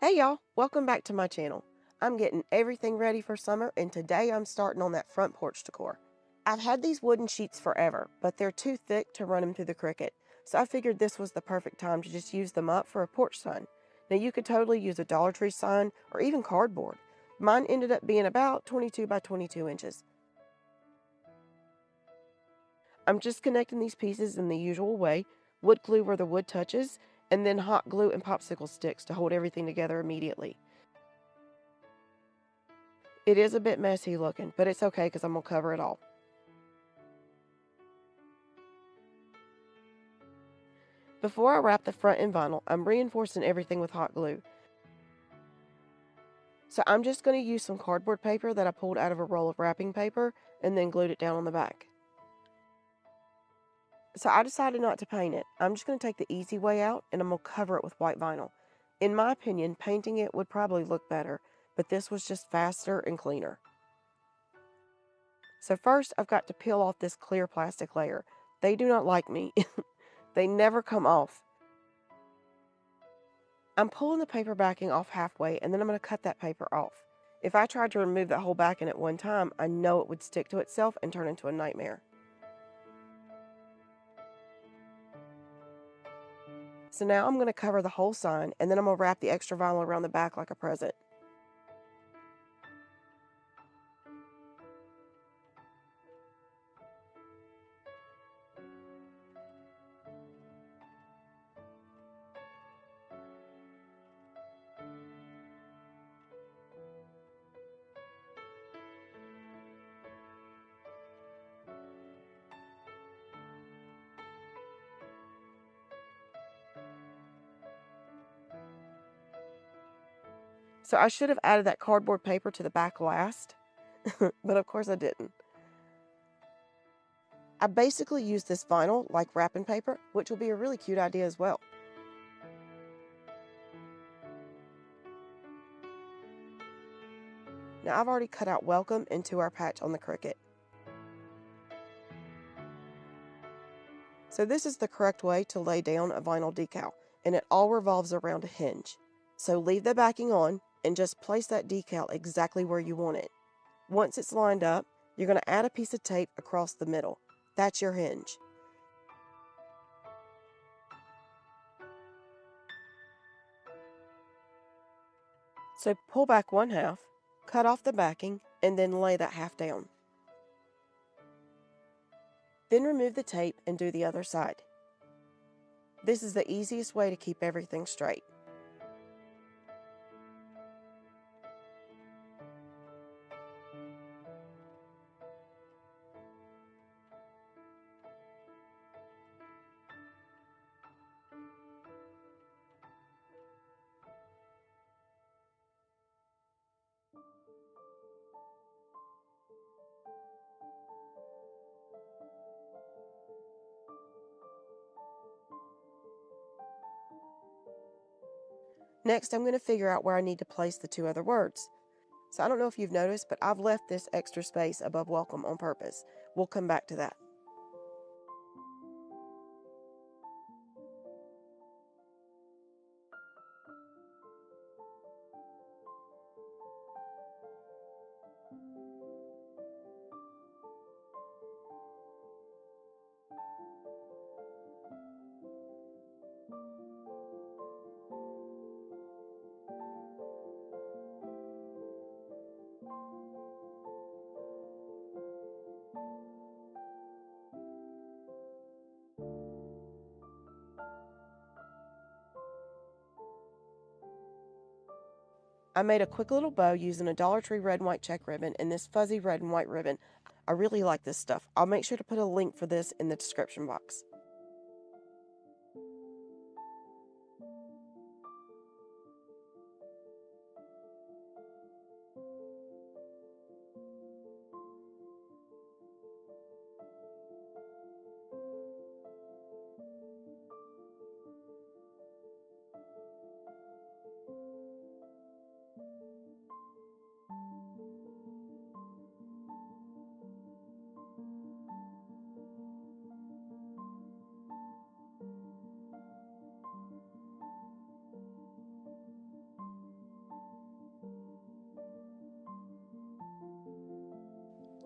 Hey y'all, welcome back to my channel. I'm getting everything ready for summer and today I'm starting on that front porch decor. I've had these wooden sheets forever, but they're too thick to run them through the Cricut, so I figured this was the perfect time to just use them up for a porch sign. Now you could totally use a Dollar Tree sign or even cardboard. Mine ended up being about 22 by 22 inches. I'm just connecting these pieces in the usual way, wood glue where the wood touches, and then hot glue and popsicle sticks to hold everything together immediately. It is a bit messy looking, but it's okay because I'm going to cover it all. Before I wrap the front in vinyl, I'm reinforcing everything with hot glue. So I'm just going to use some cardboard paper that I pulled out of a roll of wrapping paper and then glued it down on the back. So I decided not to paint it. I'm just going to take the easy way out and I'm going to cover it with white vinyl. In my opinion, painting it would probably look better, but this was just faster and cleaner. So first I've got to peel off this clear plastic layer. They do not like me. They never come off. I'm pulling the paper backing off halfway and then I'm going to cut that paper off. If I tried to remove that whole backing at one time, I know it would stick to itself and turn into a nightmare. So now I'm going to cover the whole sign and then I'm going to wrap the extra vinyl around the back like a present. So I should have added that cardboard paper to the back last, but of course I didn't. I basically used this vinyl like wrapping paper, which will be a really cute idea as well. Now I've already cut out welcome into our patch on the Cricut. So this is the correct way to lay down a vinyl decal, and it all revolves around a hinge. So leave the backing on and just place that decal exactly where you want it. Once it's lined up, you're going to add a piece of tape across the middle. That's your hinge. So pull back one half, cut off the backing, and then lay that half down. Then remove the tape and do the other side. This is the easiest way to keep everything straight. Next, I'm going to figure out where I need to place the two other words. So I don't know if you've noticed, but I've left this extra space above welcome on purpose. We'll come back to that. I made a quick little bow using a Dollar Tree red and white check ribbon and this fuzzy red and white ribbon. I really like this stuff. I'll make sure to put a link for this in the description box.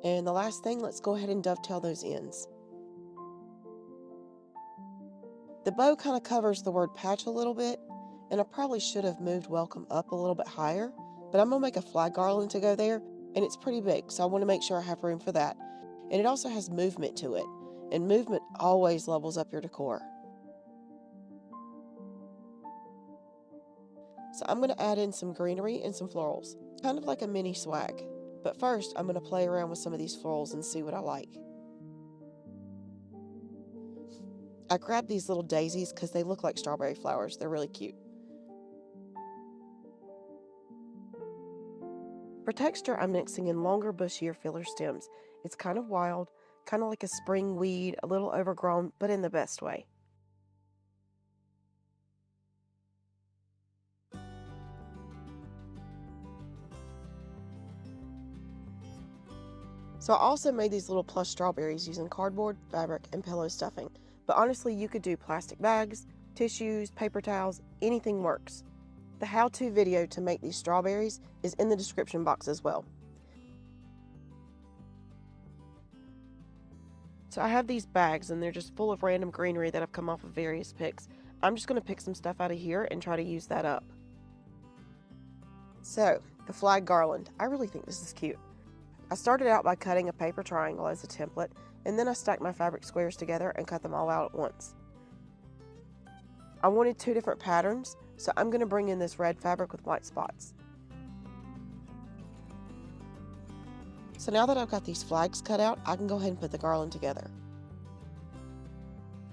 And the last thing, let's go ahead and dovetail those ends. The bow kind of covers the word patch a little bit, and I probably should have moved welcome up a little bit higher, but I'm going to make a flag garland to go there, and it's pretty big, so I want to make sure I have room for that. And it also has movement to it, and movement always levels up your decor. So I'm going to add in some greenery and some florals, kind of like a mini swag. But first, I'm going to play around with some of these florals and see what I like. I grabbed these little daisies because they look like strawberry flowers. They're really cute. For texture, I'm mixing in longer, bushier filler stems. It's kind of wild, kind of like a spring weed, a little overgrown, but in the best way. So I also made these little plush strawberries using cardboard, fabric, and pillow stuffing. But honestly, you could do plastic bags, tissues, paper towels, anything works. The how-to video to make these strawberries is in the description box as well. So I have these bags and they're just full of random greenery that have come off of various picks. I'm just going to pick some stuff out of here and try to use that up. So, the flag garland. I really think this is cute. I started out by cutting a paper triangle as a template, and then I stacked my fabric squares together and cut them all out at once. I wanted 2 different patterns, so I'm going to bring in this red fabric with white spots. So now that I've got these flags cut out, I can go ahead and put the garland together.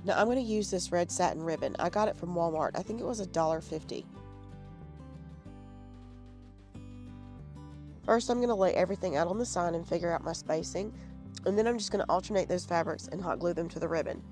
Now I'm going to use this red satin ribbon. I got it from Walmart. I think it was $1.50. First, I'm going to lay everything out on the sign and figure out my spacing, and then I'm just going to alternate those fabrics and hot glue them to the ribbon.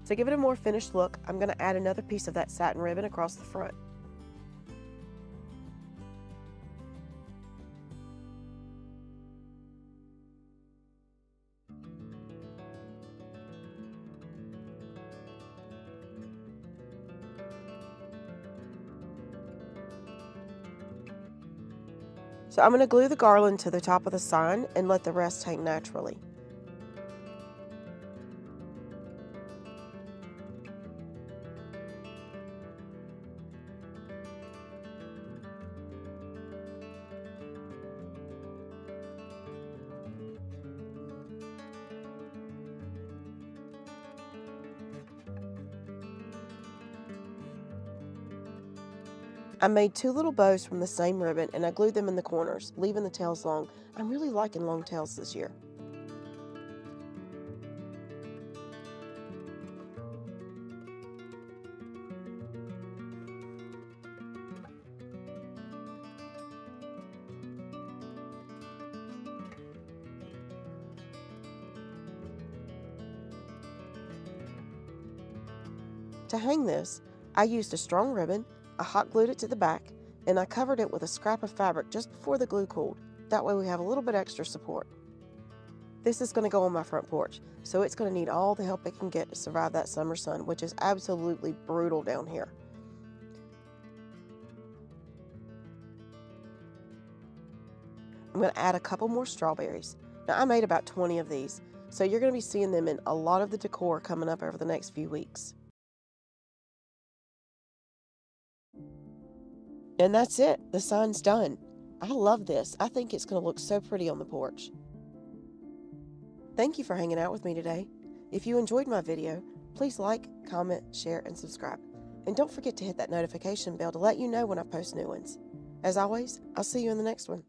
To give it a more finished look, I'm going to add another piece of that satin ribbon across the front. So I'm going to glue the garland to the top of the sign and let the rest hang naturally. I made 2 little bows from the same ribbon and I glued them in the corners, leaving the tails long. I'm really liking long tails this year. To hang this, I used a strong ribbon, I hot glued it to the back, and I covered it with a scrap of fabric just before the glue cooled. That way we have a little bit extra support. This is going to go on my front porch, so it's going to need all the help it can get to survive that summer sun, which is absolutely brutal down here. I'm going to add a couple more strawberries. Now I made about 20 of these, so you're going to be seeing them in a lot of the decor coming up over the next few weeks. And that's it. The sign's done. I love this. I think it's going to look so pretty on the porch. Thank you for hanging out with me today. If you enjoyed my video, please like, comment, share, and subscribe. And don't forget to hit that notification bell to let you know when I post new ones. As always, I'll see you in the next one.